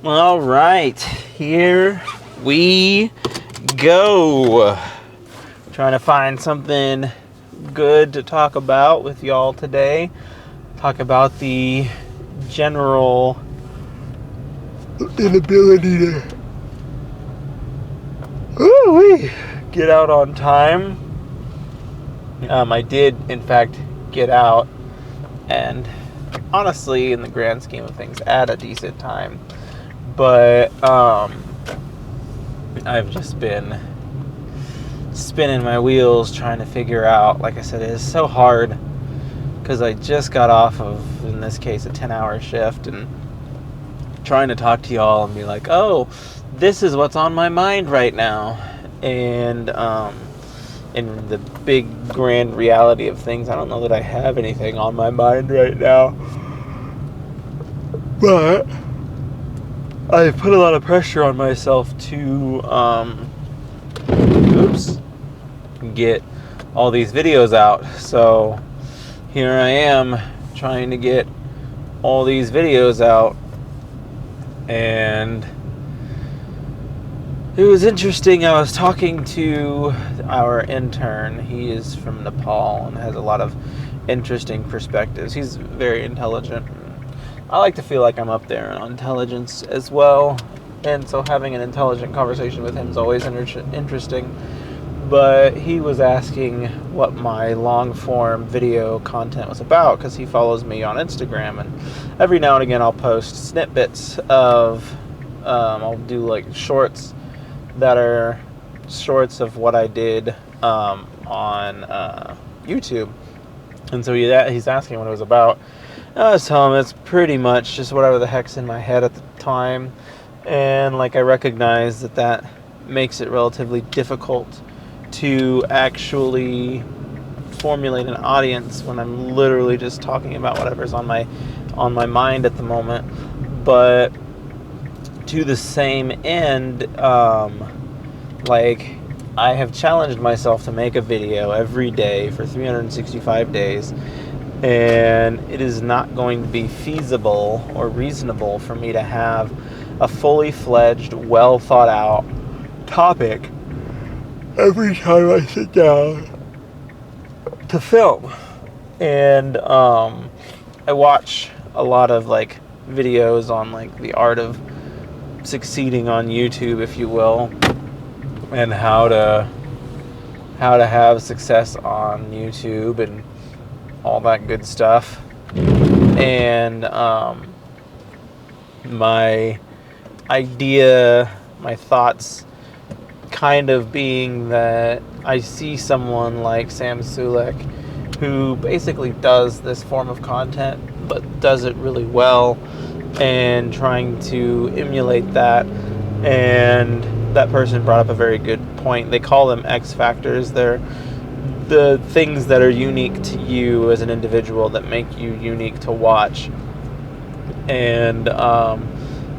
All right, here we go. Trying to find something good to talk about with y'all today. Talk about the general inability to get out on time. I did, in fact, get out, and honestly, in the grand scheme of things, at a decent time. But I've just been spinning my wheels trying to figure out, like I said, it is so hard because I just got off of, in this case, a 10-hour shift, and trying to talk to y'all and be like, oh, this is what's on my mind right now. And in the big grand reality of things, I don't know that I have anything on my mind right now. But I've put a lot of pressure on myself to get all these videos out. So here I am trying to get all these videos out, and it was interesting. I was talking to our intern. He is from Nepal and has a lot of interesting perspectives. He's very intelligent. I like to feel like I'm up there on intelligence as well, and so having an intelligent conversation with him is always interesting. But he was asking what my long-form video content was about, because he follows me on Instagram, and every now and again I'll post snippets of, I'll do like shorts that are shorts of what I did on YouTube. And so he's asking what it was about. I was telling him it's pretty much just whatever the heck's in my head at the time. And like I recognize that makes it relatively difficult to actually formulate an audience when I'm literally just talking about whatever's on my mind at the moment. But to the same end, like I have challenged myself to make a video every day for 365 days, and it is not going to be feasible or reasonable for me to have a fully fledged, well thought out topic every time I sit down to film. And I watch a lot of like videos on like the art of succeeding on YouTube, if you will, and how to have success on YouTube and all that good stuff. And my idea, my thoughts kind of being that I see someone like Sam Sulek who basically does this form of content but does it really well, and trying to emulate that. And that person brought up a very good point. They call them X factors. They're the things that are unique to you as an individual that make you unique to watch. And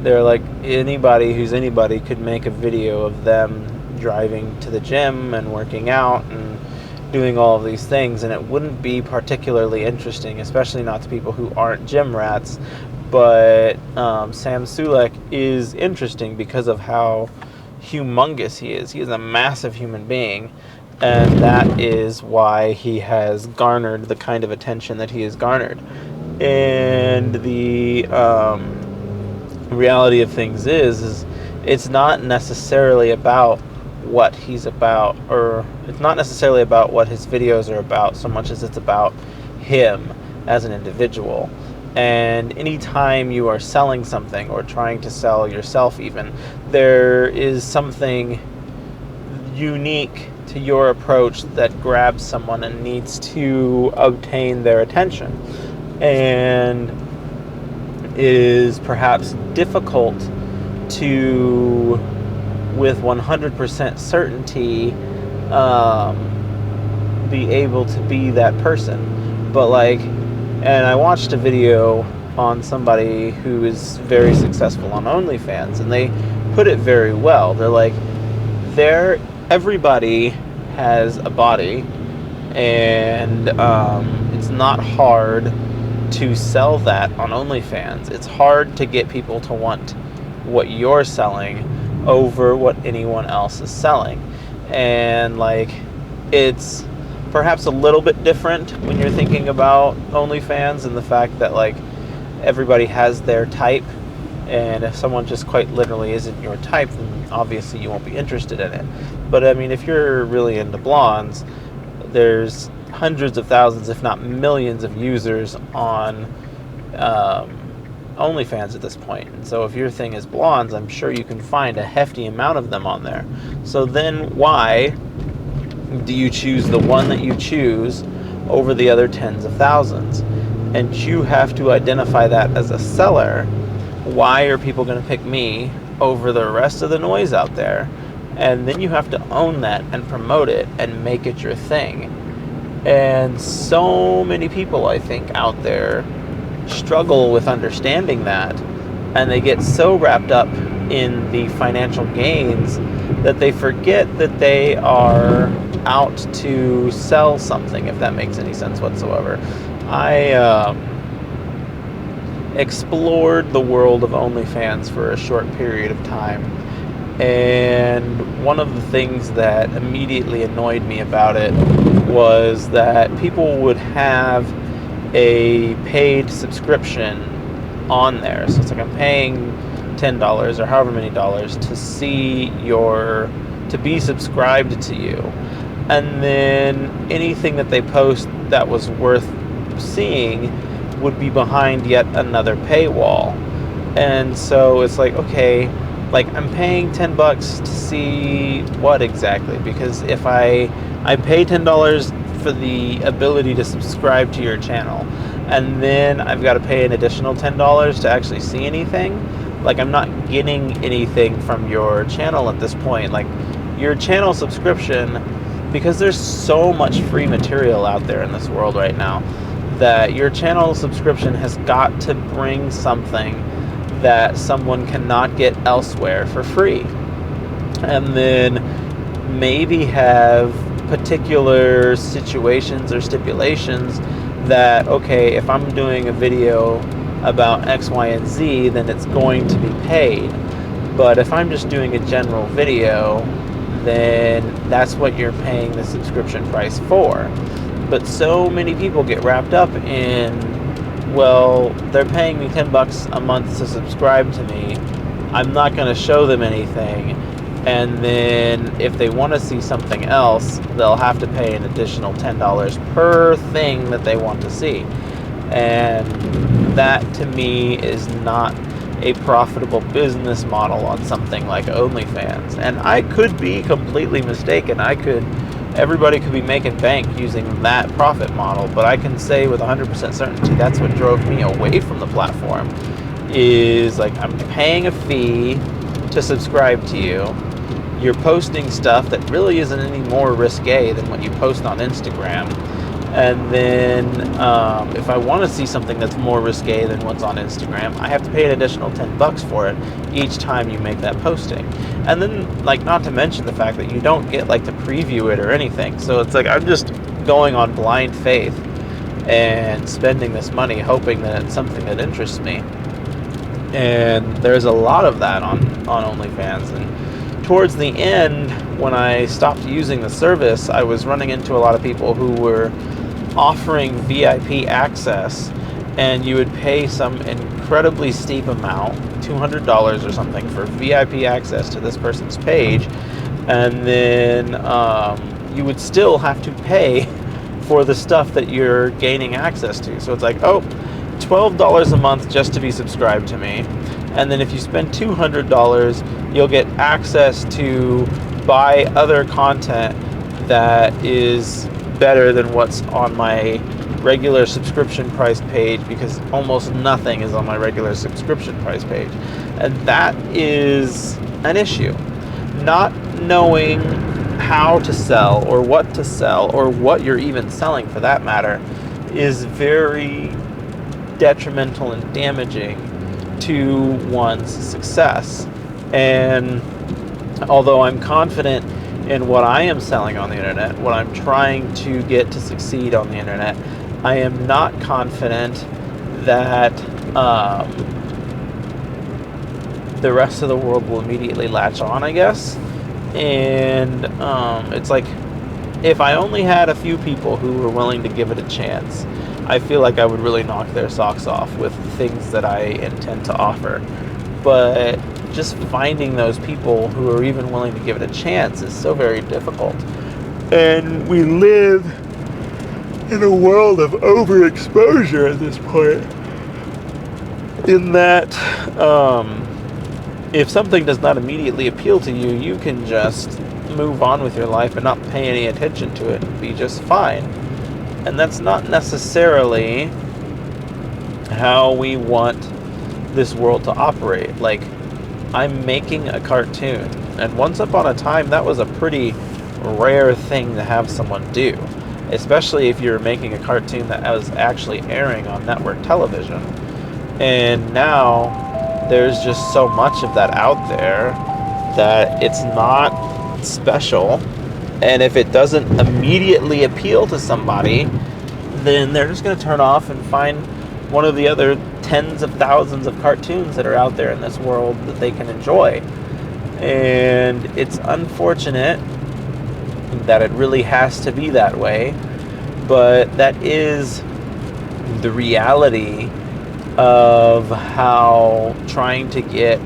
they're like, anybody who's anybody could make a video of them driving to the gym and working out and doing all of these things, and it wouldn't be particularly interesting, especially not to people who aren't gym rats. But Sam Sulek is interesting because of how humongous he is. He is a massive human being, and that is why he has garnered the kind of attention that he has garnered. And the reality of things is it's not necessarily about what he's about, or it's not necessarily about what his videos are about so much as it's about him as an individual. And anytime you are selling something or trying to sell yourself even, there is something unique to your approach that grabs someone and needs to obtain their attention, and is perhaps difficult to, with 100% certainty, be able to be that person. But like, and I watched a video on somebody who is very successful on OnlyFans, and they put it very well. They're like, everybody has a body, and it's not hard to sell that on OnlyFans. It's hard to get people to want what you're selling over what anyone else is selling. And like, it's perhaps a little bit different when you're thinking about OnlyFans, and the fact that like everybody has their type, and if someone just quite literally isn't your type, then obviously you won't be interested in it. But I mean, if you're really into blondes, there's hundreds of thousands, if not millions, of users on OnlyFans at this point. And so if your thing is blondes, I'm sure you can find a hefty amount of them on there. So then why do you choose the one that you choose over the other tens of thousands? And you have to identify that as a seller. Why are people going to pick me over the rest of the noise out there? And then you have to own that and promote it and make it your thing. And so many people, I think, out there struggle with understanding that, and they get so wrapped up in the financial gains that they forget that they are out to sell something, if that makes any sense whatsoever. I explored the world of OnlyFans for a short period of time, and one of the things that immediately annoyed me about it was that people would have a paid subscription on there. So it's like, I'm paying $10 or however many dollars to be subscribed to you, and then anything that they post that was worth seeing would be behind yet another paywall. And so it's like, okay, like, I'm paying $10 to see what exactly? Because if I pay $10 for the ability to subscribe to your channel, and then I've got to pay an additional $10 to actually see anything, like, I'm not getting anything from your channel at this point. Like, your channel subscription, because there's so much free material out there in this world right now, that your channel subscription has got to bring something that someone cannot get elsewhere for free. And then maybe have particular situations or stipulations that, okay, if I'm doing a video about X, Y, and Z, then it's going to be paid. But if I'm just doing a general video, then that's what you're paying the subscription price for. But so many people get wrapped up in, well, they're paying me $10 a month to subscribe to me, I'm not going to show them anything, and then if they want to see something else, they'll have to pay an additional $10 per thing that they want to see. And that, to me, is not a profitable business model on something like OnlyFans. And I could be completely mistaken. Everybody could be making bank using that profit model, but I can say with 100% certainty that's what drove me away from the platform. Is like, I'm paying a fee to subscribe to you. You're posting stuff that really isn't any more risque than what you post on Instagram. And then if I want to see something that's more risque than what's on Instagram, I have to pay an additional $10 for it each time you make that posting. And then, like, not to mention the fact that you don't get like to preview it or anything. So it's like, I'm just going on blind faith and spending this money hoping that it's something that interests me. And there's a lot of that on OnlyFans. And towards the end, when I stopped using the service, I was running into a lot of people who were offering VIP access, and you would pay some incredibly steep amount, $200 or something, for VIP access to this person's page, and then you would still have to pay for the stuff that you're gaining access to. So it's like, oh, $12 a month just to be subscribed to me, and then if you spend $200, you'll get access to buy other content that is better than what's on my regular subscription price page, because almost nothing is on my regular subscription price page. And that is an issue. Not knowing how to sell or what you're even selling for that matter is very detrimental and damaging to one's success. And although I'm confident in what I am selling on the internet, what I'm trying to get to succeed on the internet, I am not confident that the rest of the world will immediately latch on, I guess. And it's like, if I only had a few people who were willing to give it a chance, I feel like I would really knock their socks off with the things that I intend to offer. But just finding those people who are even willing to give it a chance is so very difficult. And we live in a world of overexposure at this point, in that if something does not immediately appeal to you, you can just move on with your life and not pay any attention to it and be just fine. And that's not necessarily how we want this world to operate. Like, I'm making a cartoon, and once upon a time that was a pretty rare thing to have someone do, especially if you're making a cartoon that was actually airing on network television. And now there's just so much of that out there that it's not special. And if it doesn't immediately appeal to somebody, then they're just going to turn off and find one of the other tens of thousands of cartoons that are out there in this world that they can enjoy. And it's unfortunate that it really has to be that way, but that is the reality of how trying to get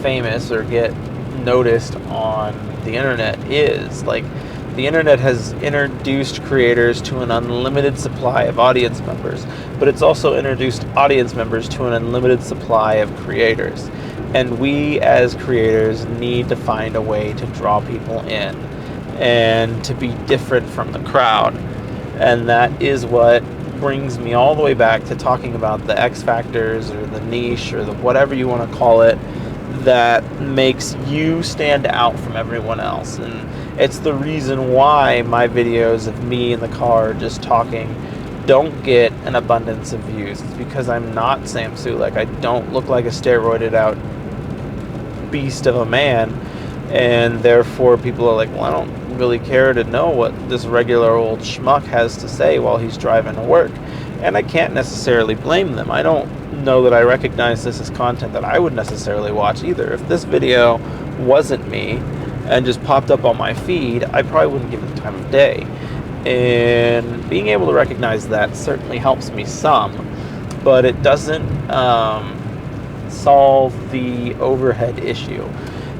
famous or get noticed on the internet is. Like, the internet has introduced creators to an unlimited supply of audience members, but it's also introduced audience members to an unlimited supply of creators. And we as creators need to find a way to draw people in and to be different from the crowd. And that is what brings me all the way back to talking about the X factors or the niche or the whatever you want to call it that makes you stand out from everyone else. And it's the reason why my videos of me in the car just talking don't get an abundance of views. It's because I'm not Sam Sulek. I don't look like a steroided out beast of a man, and therefore people are like, well, I don't really care to know what this regular old schmuck has to say while he's driving to work. And I can't necessarily blame them. I don't know that I recognize this as content that I would necessarily watch either. If this video wasn't me and just popped up on my feed, I probably wouldn't give it the time of day. And being able to recognize that certainly helps me some, but it doesn't solve the overhead issue.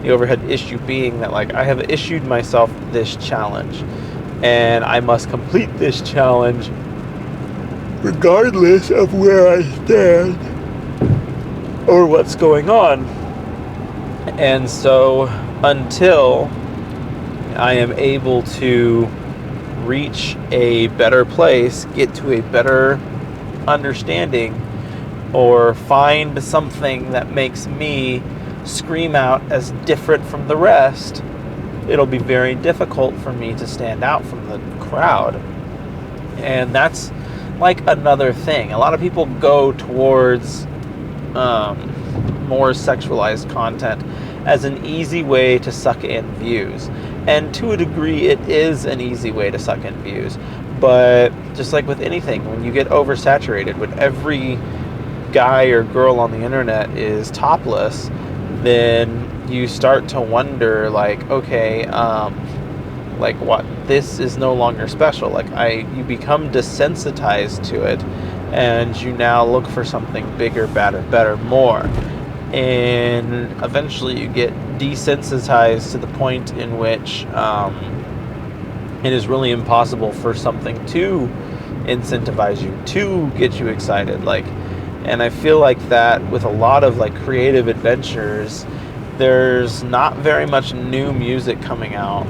The overhead issue being that, like, I have issued myself this challenge, and I must complete this challenge regardless of where I stand or what's going on. And so until I am able to reach a better place, get to a better understanding, or find something that makes me scream out as different from the rest, it'll be very difficult for me to stand out from the crowd. And that's like another thing. A lot of people go towards more sexualized content as an easy way to suck in views. And to a degree, it is an easy way to suck in views. But just like with anything, when you get oversaturated, when every guy or girl on the internet is topless, then you start to wonder, like, okay, like, what? This is no longer special. Like, you become desensitized to it, and you now look for something bigger, better, more. And eventually you get desensitized to the point in which it is really impossible for something to incentivize you, to get you excited. Like, and I feel like that with a lot of like creative adventures, there's not very much new music coming out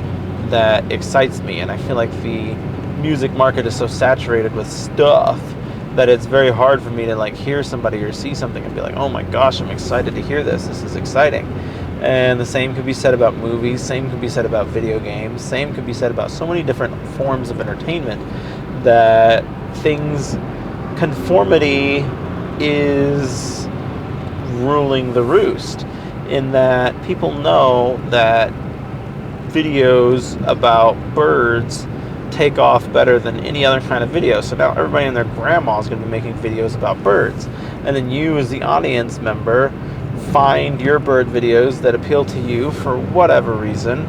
that excites me. And I feel like the music market is so saturated with stuff that it's very hard for me to like hear somebody or see something and be like, oh my gosh, I'm excited to hear this. This is exciting. And the same could be said about movies, same could be said about video games, same could be said about so many different forms of entertainment, that conformity is ruling the roost, in that people know that videos about birds take off better than any other kind of video. So now everybody and their grandma is going to be making videos about birds. And then you as the audience member find your bird videos that appeal to you for whatever reason,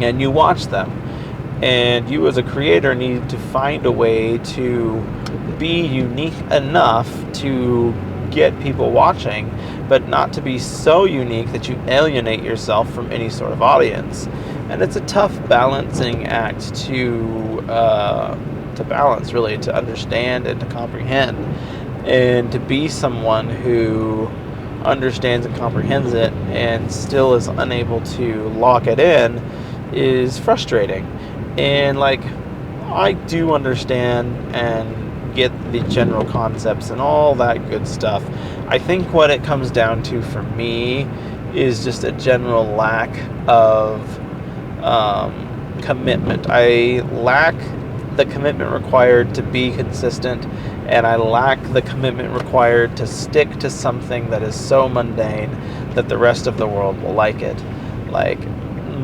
and you watch them. And you as a creator need to find a way to be unique enough to get people watching, but not to be so unique that you alienate yourself from any sort of audience. And it's a tough balancing act to balance, really, to understand and to comprehend, and to be someone who understands and comprehends it and still is unable to lock it in is frustrating. And like, I do understand and get the general concepts and all that good stuff. I think what it comes down to for me is just a general lack of commitment. I lack the commitment required to be consistent, and I lack the commitment required to stick to something that is so mundane that the rest of the world will like it. Like,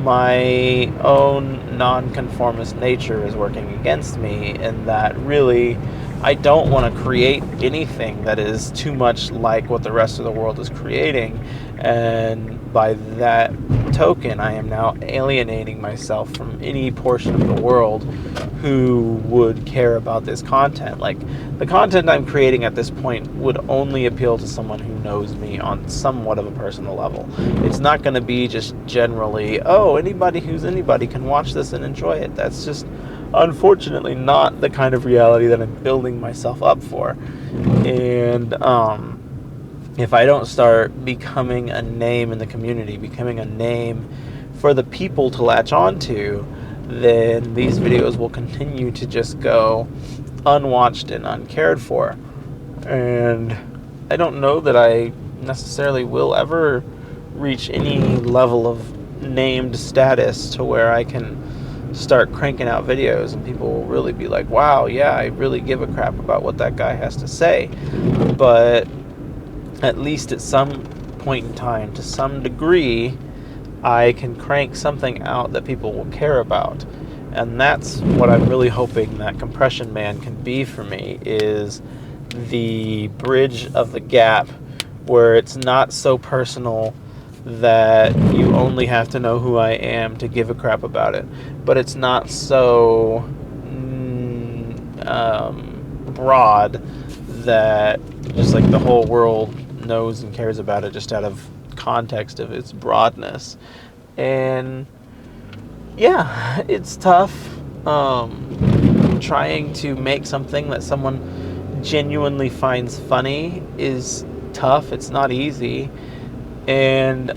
my own nonconformist nature is working against me in that really I don't want to create anything that is too much like what the rest of the world is creating, and by that token I am now alienating myself from any portion of the world who would care about this content. Like, the content I'm creating at this point would only appeal to someone who knows me on somewhat of a personal level. It's not going to be just generally, oh, anybody who's anybody can watch this and enjoy it. That's just unfortunately not the kind of reality that I'm building myself up for. And if I don't start becoming a name in the community, becoming a name for the people to latch onto, then these videos will continue to just go unwatched and uncared for. And I don't know that I necessarily will ever reach any level of named status to where I can start cranking out videos and people will really be like, wow, yeah, I really give a crap about what that guy has to say. But at least at some point in time, to some degree, I can crank something out that people will care about. And that's what I'm really hoping that Compression Man can be for me, is the bridge of the gap where it's not so personal that you only have to know who I am to give a crap about it, but it's not so broad that just like the whole world knows and cares about it just out of context of its broadness. And yeah, it's tough. Trying to make something that someone genuinely finds funny is tough. It's not easy. And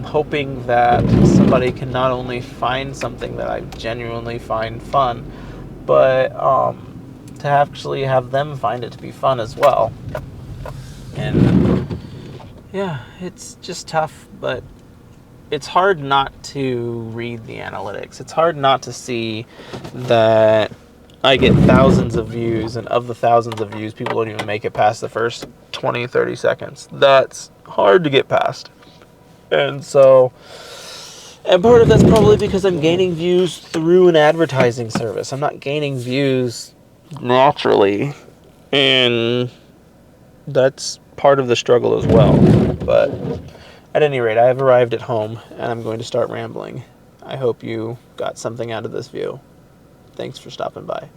hoping that somebody can not only find something that I genuinely find fun, but to actually have them find it to be fun as well. And yeah, it's just tough, but it's hard not to read the analytics. It's hard not to see that I get thousands of views, and of the thousands of views, people don't even make it past the first 20, 30 seconds. That's hard to get past. And so, and part of that's probably because I'm gaining views through an advertising service. I'm not gaining views naturally, and that's part of the struggle as well. But at any rate, I have arrived at home, and I'm going to start rambling. I hope you got something out of this view. Thanks for stopping by.